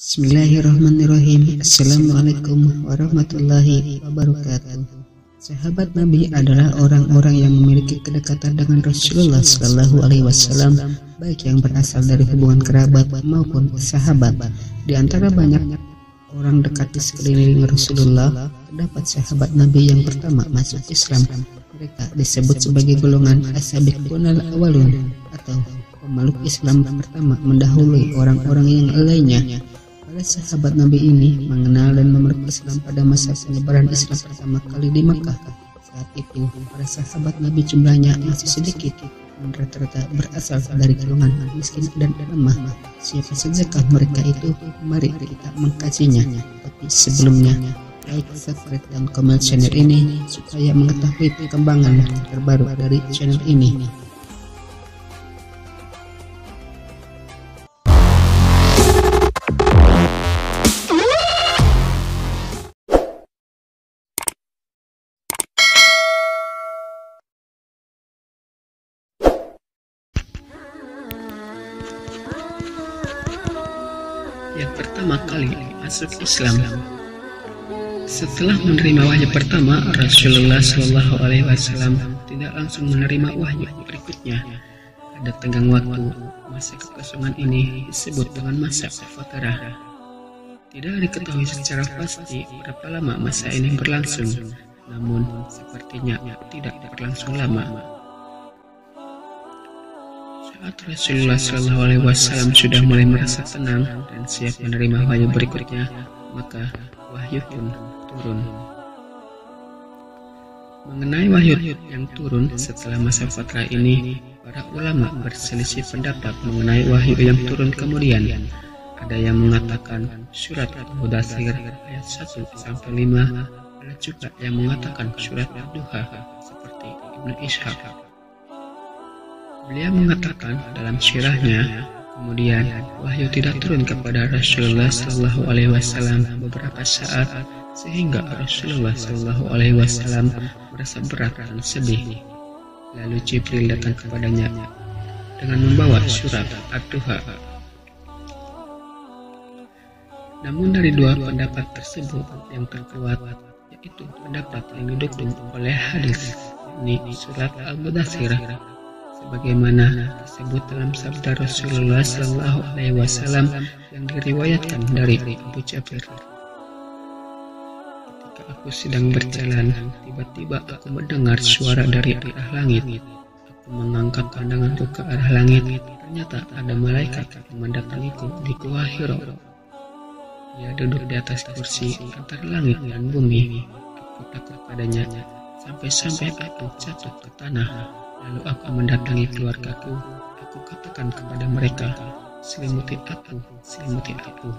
Bismillahirrahmanirrahim. Assalamualaikum warahmatullahi wabarakatuh. Sahabat Nabi adalah orang-orang yang memiliki kedekatan dengan Rasulullah Shallallahu Alaihi Wasallam, baik yang berasal dari hubungan kerabat maupun sahabat. Di antara banyak orang dekat di sekeliling Rasulullah, terdapat sahabat Nabi yang pertama masuk Islam. Mereka disebut sebagai golongan as-sabiqunal awwalun atau pemeluk Islam pertama mendahului orang-orang yang lainnya. Para sahabat Nabi ini mengenal dan memeluk Islam pada masa penyebaran Islam pertama kali di Makkah. Saat itu, para sahabat Nabi jumlahnya masih sedikit dan rata-rata berasal dari golongan miskin dan lemah. Siapa sajakah mereka itu? Mari kita mengkajinya. Tapi sebelumnya, like, subscribe, dan komen channel ini supaya mengetahui perkembangan terbaru dari channel ini. Yang pertama kali masuk Islam. Setelah menerima wahyu pertama, Rasulullah Shallallahu Alaihi Wasallam tidak langsung menerima wahyu berikutnya. Ada tenggang waktu. Masa kekosongan ini disebut dengan masa fatarah. Tidak diketahui secara pasti berapa lama masa ini berlangsung, namun sepertinya tidak berlangsung lama. Saat Rasulullah SAW sudah mulai merasa tenang dan siap menerima wahyu berikutnya, maka wahyu pun turun. Mengenai wahyu yang turun setelah masa fatrah ini, para ulama berselisih pendapat mengenai wahyu yang turun kemudian. Ada yang mengatakan surat Al-Mudaththir ayat 1-5, ada juga yang mengatakan surat Ad-Duha seperti Ibnu Ishaq. Beliau mengatakan dalam syirahnya, kemudian wahyu tidak turun kepada Rasulullah Shallallahu Alaihi Wasallam beberapa saat sehingga Rasulullah Shallallahu Alaihi Wasallam merasa berat dan sedih. Lalu Jibril datang kepadanya dengan membawa surat Ad-Duha. Namun dari dua pendapat tersebut yang terkuat yaitu pendapat yang didukung oleh hadis, yakni surat Al-Mudaththir, sebagaimana disebut dalam sabda Rasulullah Shallallahu Alaihi Wasallam yang diriwayatkan dari Abu Jabir. Ketika aku sedang berjalan, tiba-tiba aku mendengar suara dari arah langit. Aku mengangkat pandanganku ke arah langit. Ternyata ada malaikat yang mendatangiku di Gua Hira. Dia duduk di atas kursi antara langit dan bumi. Aku takut padanya sampai-sampai aku jatuh ke tanah. Lalu aku mendatangi keluargaku. Aku katakan kepada mereka, selimuti aku, selimuti aku.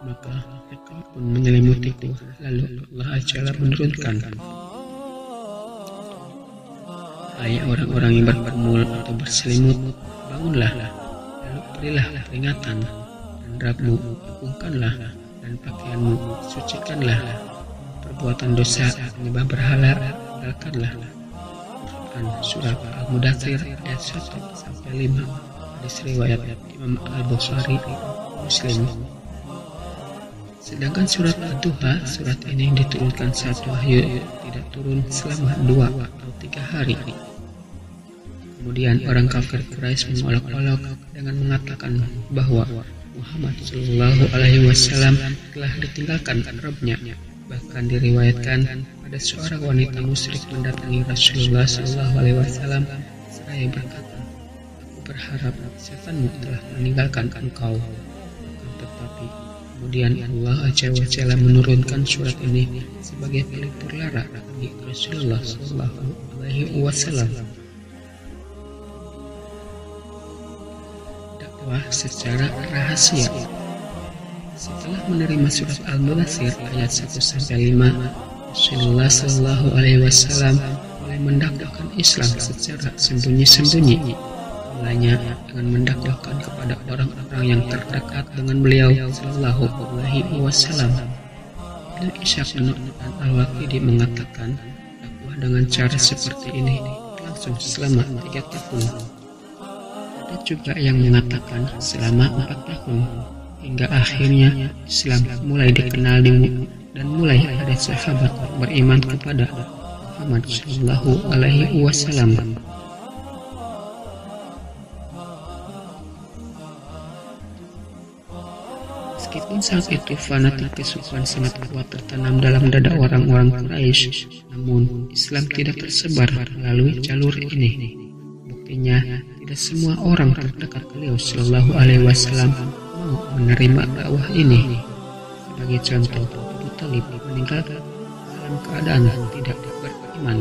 Maka mereka pun menyelimutiku. Lalu Allah Ta'ala menurunkan, hai orang-orang yang berpermul atau berselimut, bangunlah, lalu berilah peringatan, dan Rabbmu agungkanlah, dan pakaianmu sucikanlah, perbuatan dosa menyembah berhala tinggalkanlah. Surat Al-Mudaththir ayat 1-5, hadis riwayat Imam Al-Bukhari, Muslim. Sedangkan surat Ad-Duha, surat ini diturunkan saat wahyu tidak turun selama 2 atau 3 hari. Kemudian orang kafir Quraisy mengolok-olok dengan mengatakan bahwa Muhammad Shallallahu Alaihi Wasallam telah ditinggalkan Rabb-nya. Bahkan diriwayatkan ada seorang wanita musyrik mendatangi Rasulullah Shallallahu Alaihi Wasallam seraya berkata, aku berharap setanmu telah meninggalkan engkau. Tetapi kemudian Allah Ta'ala menurunkan surat ini sebagai pelipur lara bagi Rasulullah Shallallahu Alaihi Wasallam. Dakwah secara rahasia. Setelah menerima surat Al-Mudaththir ayat 1-5, Rasulullah Shallallahu Alaihi Wasallam mulai mendakwakan Islam secara sembunyi-sembunyi. Mulanya dengan mendakwakan kepada orang-orang yang terdekat dengan beliau Shallallahu Alaihi Wasallam. Ibnu Ishaq dan Al-Waqidi mengatakan dakwah dengan cara seperti ini berlangsung selama 3 tahun. Ada juga yang mengatakan selama 4 tahun. hingga akhirnya Islam mulai dikenal dan mulai ada sahabat beriman kepada Muhammad Shallallahu Alaihi Wasallam. Meskipun saat itu fanatik kesukaan sangat kuat tertanam dalam dada orang-orang Quraisy, namun Islam tidak tersebar melalui jalur ini. Buktinya, tidak semua orang terdekat beliau Shallallahu Alaihi Wasallam mau menerima dakwah ini. Sebagai contoh, Abu Thalib meninggal dalam keadaan tidak beriman.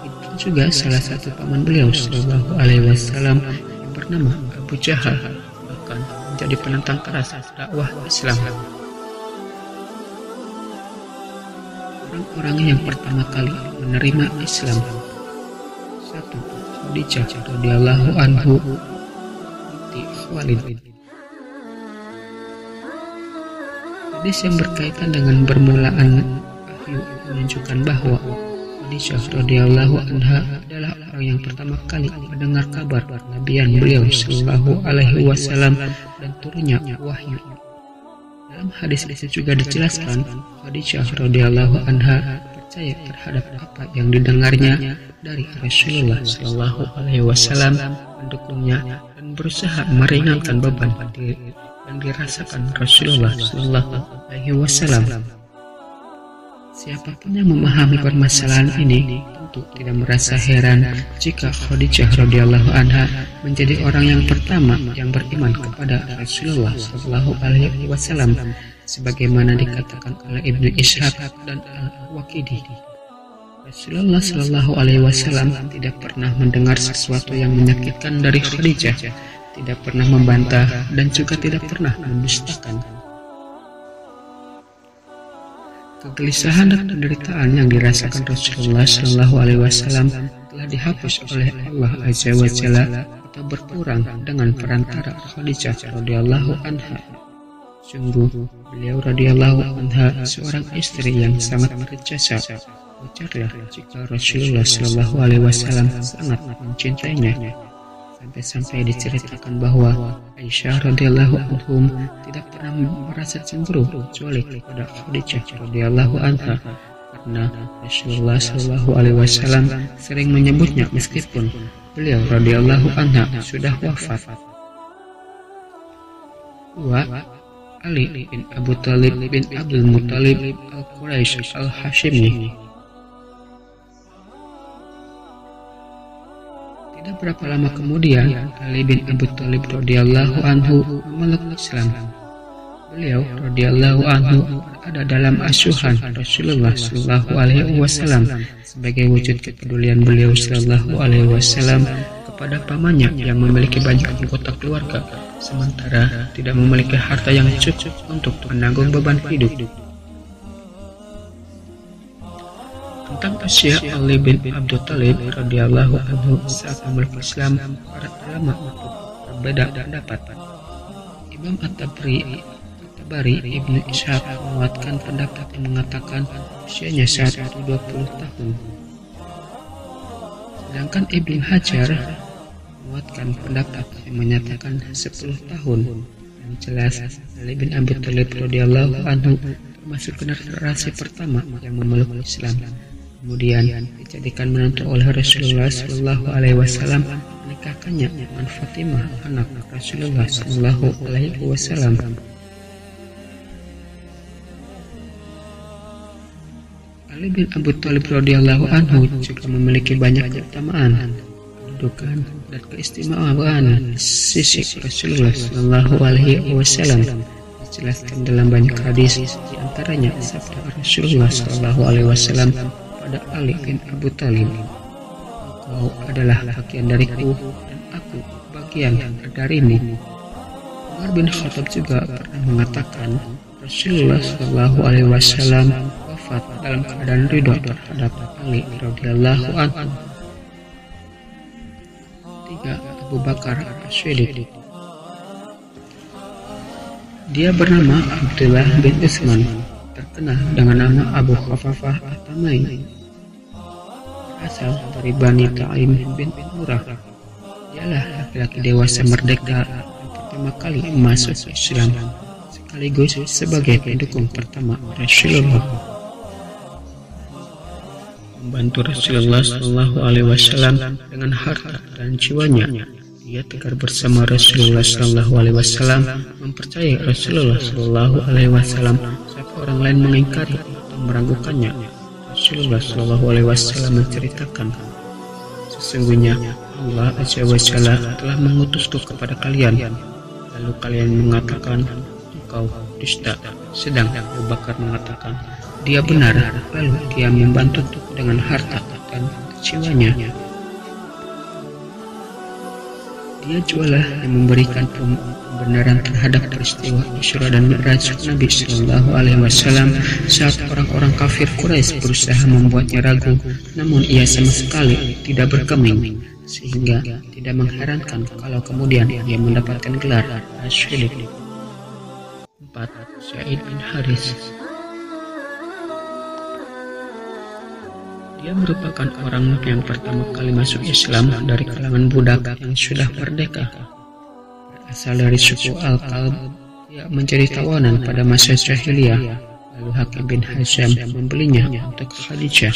Itu juga salah satu paman beliau Shallallahu Alaihi Wasallam yang bernama Abu Jahal bahkan menjadi penentang keras dakwah Islam. Orang-orang yang pertama kali menerima Islam: 1. Khadijah radhiyallahu anhu binti Khuwailid. Hadis yang berkaitan dengan bermulaan wahyu menunjukkan bahwa Khadijah radhiyallahu anha adalah orang yang pertama kali mendengar kabar kenabian beliau Shallallahu Alaihi Wasallam dan turunnya wahyu. Dalam hadis itu juga dijelaskan Khadijah radhiyallahu anha percaya terhadap apa yang didengarnya dari Rasulullah Shallallahu Alaihi Wasallam, mendukungnya dan berusaha meringankan beban yang dirasakan Rasulullah Shallallahu Alaihi Wasallam. Siapapun yang memahami permasalahan ini tentu tidak merasa heran jika Khadijah radhiyallahu anha menjadi orang yang pertama yang beriman kepada Rasulullah Shallallahu Alaihi Wasallam, sebagaimana dikatakan oleh Ibnu Ishaq dan Al-Waqidi. Rasulullah Shallallahu Alaihi Wasallam tidak pernah mendengar sesuatu yang menyakitkan dari Khadijah, tidak pernah membantah dan juga tidak pernah mendustakan. Kegelisahan dan penderitaan yang dirasakan Rasulullah Shallallahu Alaihi Wasallam telah dihapus oleh Allah Azza wa Jalla atau berkurang dengan perantara Khadijah radhiyallahu anha. Sungguh, beliau radhiyallahu anha seorang istri yang sangat berjasa. Wajarlah jika Rasulullah Shallallahu Alaihi Wasallam sangat mencintainya. Sampai-sampai diceritakan bahwa Aisyah radhiyallahu anhum tidak pernah merasa cemburu kecuali kepada Khadijah radhiyallahu anha, karena Rasulullah Shallallahu Alaihi Wasallam sering menyebutnya meskipun beliau radhiyallahu anha sudah wafat. 2. Ali bin Abu Thalib bin Abdul Muttalib al-Quraisy al-Hashimi. Tidak berapa lama kemudian, Ali bin Abu Thalib radhiyallahu anhu memeluk Islam. Beliau radhiyallahu anhu berada dalam asuhan Rasulullah Shallallahu Alaihi Wasallam sebagai wujud kepedulian beliau Shallallahu Alaihi Wasallam kepada pamannya yang memiliki banyak anggota keluarga, sementara tidak memiliki harta yang cukup untuk menanggung beban hidup. Tentang usia Ali bin Abi Thalib radhiyallahu anhu saat memeluk Islam, para ulama berbeda pendapat. Imam At-Tabari Ibnu Ishaq menguatkan pendapat yang mengatakan usianya saat itu 20 tahun. Sedangkan Ibnu Hajar menguatkan pendapat yang menyatakan 10 tahun. Yang jelas, Ali bin Abi Thalib radhiyallahu anhu termasuk generasi pertama yang memeluk Islam. Kemudian dijadikan menantu oleh Rasulullah Shallallahu Alaihi Wasallam, menikahkannya dengan Fatimah, anak Rasulullah Shallallahu Alaihi Wasallam. Ali bin Abi Thalib radhiyallahu anhu juga memiliki banyak keutamaan, kedudukan dan keistimewaan di sisi Rasulullah Shallallahu Alaihi Wasallam. Dijelaskan dalam banyak hadis, di antaranya sabda Rasulullah Shallallahu Alaihi Wasallam pada Ali bin Abi Thalib, "Engkau adalah bagian dariku dan aku bagian darimu." Umar bin Khattab juga pernah mengatakan Rasulullah Shallallahu Alaihi Wasallam wafat dalam keadaan ridho terhadap Ali radhiyallahu anhu. 3. Abu Bakar As-Siddiq. Dia bernama Abdullah bin Utsman, terkenal dengan nama Abu Khafafah At-Tamaimi, berasal dari Bani Taim bin Murrah. Dialah laki-laki dewasa merdeka yang pertama kali masuk Islam. sekaligus sebagai pendukung pertama Rasulullah. Membantu Rasulullah Shallallahu Alaihi Wasallam dengan harta dan jiwanya. Dia tegar bersama Rasulullah Shallallahu Alaihi Wasallam, mempercayai Rasulullah Shallallahu Alaihi Wasallam saat orang lain mengingkari atau meragukannya. Rasulullah Shallallahu Alaihi Wasallam menceritakan, sesungguhnya Allah Azza wa Jalla telah mengutusku kepada kalian. Lalu kalian mengatakan, engkau dusta. Sedang Abu Bakar mengatakan, dia benar. Lalu dia membantu dengan harta dan jiwanya. Dia jualah yang memberikan pembenaran terhadap peristiwa Isra dan Mi'raj Nabi Shallallahu Alaihi Wasallam saat orang-orang kafir Quraisy berusaha membuatnya ragu, namun ia sama sekali tidak bergeming, sehingga tidak mengherankan kalau kemudian ia mendapatkan gelar Asy-Syuhada. 4. Zaid bin Haris. Dia merupakan orang yang pertama kali masuk Islam dari kalangan budak yang sudah merdeka. Berasal dari suku Al-Kalb, dia menjadi tawanan pada masa jahiliyah. Lalu Hakim bin Hizam membelinya untuk Khadijah.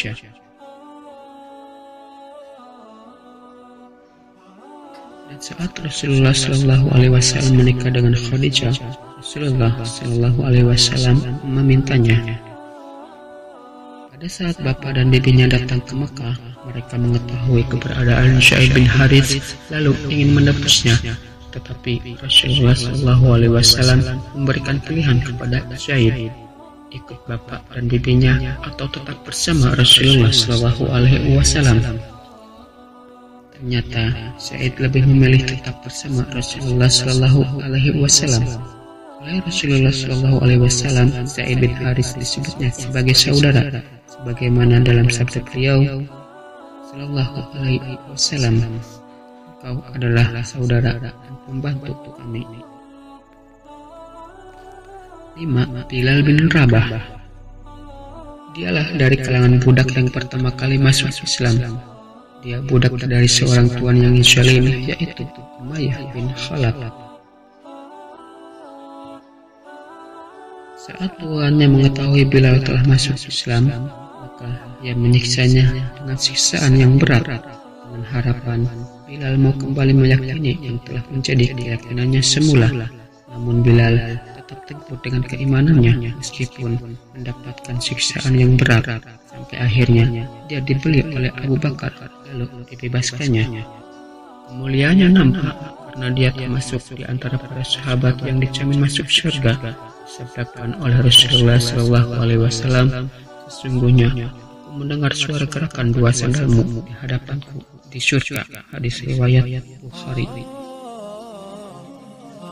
Dan saat Rasulullah Shallallahu Alaihi Wasallam menikah dengan Khadijah, Rasulullah Shallallahu Alaihi Wasallam memintanya. Pada saat bapak dan bibinya datang ke Mekah, mereka mengetahui keberadaan Zaid bin Harits lalu ingin menebusnya. Tetapi Rasulullah Shallallahu Alaihi Wasallam memberikan pilihan kepada Zaid, ikut bapak dan bibinya atau tetap bersama Rasulullah Shallallahu Alaihi Wasallam. Ternyata Zaid lebih memilih tetap bersama Rasulullah Shallallahu Alaihi Wasallam. Oleh Rasulullah Shallallahu Alaihi Wasallam, Zaid bin Harits disebutnya sebagai saudara, sebagaimana dalam sabda beliau Shallallahu Alaihi Wasallam, "Engkau adalah saudara dan pembantu kami." 5. Bilal bin Rabah. Dialah dari kalangan budak yang pertama kali masuk Islam. Dia budak dari seorang tuan yang zalim, yaitu Umayyah bin Khalaf. Saat tuannya mengetahui Bilal telah masuk Islam, maka ia menyiksanya dengan siksaan yang berat dengan harapan Bilal mau kembali meyakini yang telah menjadi keyakinannya semula. Namun Bilal tetap teguh dengan keimanannya meskipun mendapatkan siksaan yang berat, sampai akhirnya dia dibeli oleh Abu Bakar lalu dibebaskannya. Kemuliaannya nampak karena dia termasuk di antara para sahabat yang dijamin masuk surga. Disabdakan oleh Rasulullah Shallallahu Alaihi Wasallam, sesungguhnya aku mendengar suara gerakan dua sandalmu di hadapanku di surga. Hadis riwayat Bukhari.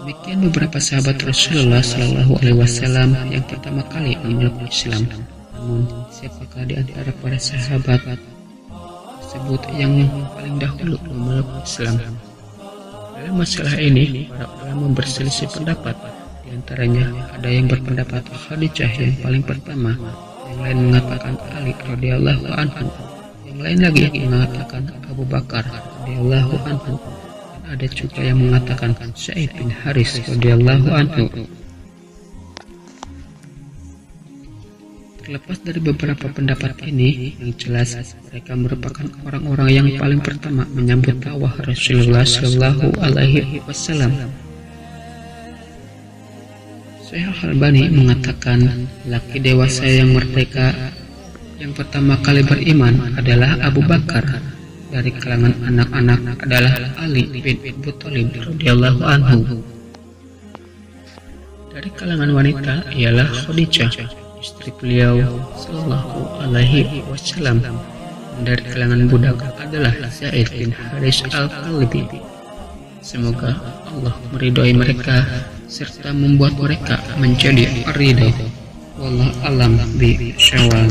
Demikian beberapa sahabat Rasulullah Shallallahu Alaihi Wasallam yang pertama kali memeluk Islam. Namun siapakah di antara para sahabat tersebut yang paling dahulu memeluk Islam? Dalam masalah ini, para ulama berselisih pendapat. Di antaranya ada yang berpendapat Khadijah yang paling pertama, yang lain mengatakan Ali radhiyallahu anhu, yang lain lagi mengatakan Abu Bakar radhiyallahu anhu, dan ada juga yang mengatakan Zaid bin Harits radhiyallahu anhu. Terlepas dari beberapa pendapat ini, yang jelas mereka merupakan orang-orang yang paling pertama menyambut dakwah Rasulullah Shallallahu Alaihi Wasallam. Syekh Al-Albani mengatakan laki dewasa yang merdeka yang pertama kali beriman adalah Abu Bakar. Dari kalangan anak-anak adalah Ali bin Abi Thalib radhiyallahu anhu. Dari kalangan wanita ialah Khadijah, istri beliau Sallallahu Alaihi Wasallam. Dari kalangan budak adalah Zaid bin Harits Al-Kalbi. Semoga Allah meridhoi mereka serta membuat mereka menjadi ridho. Wallahu a'lam bishawab.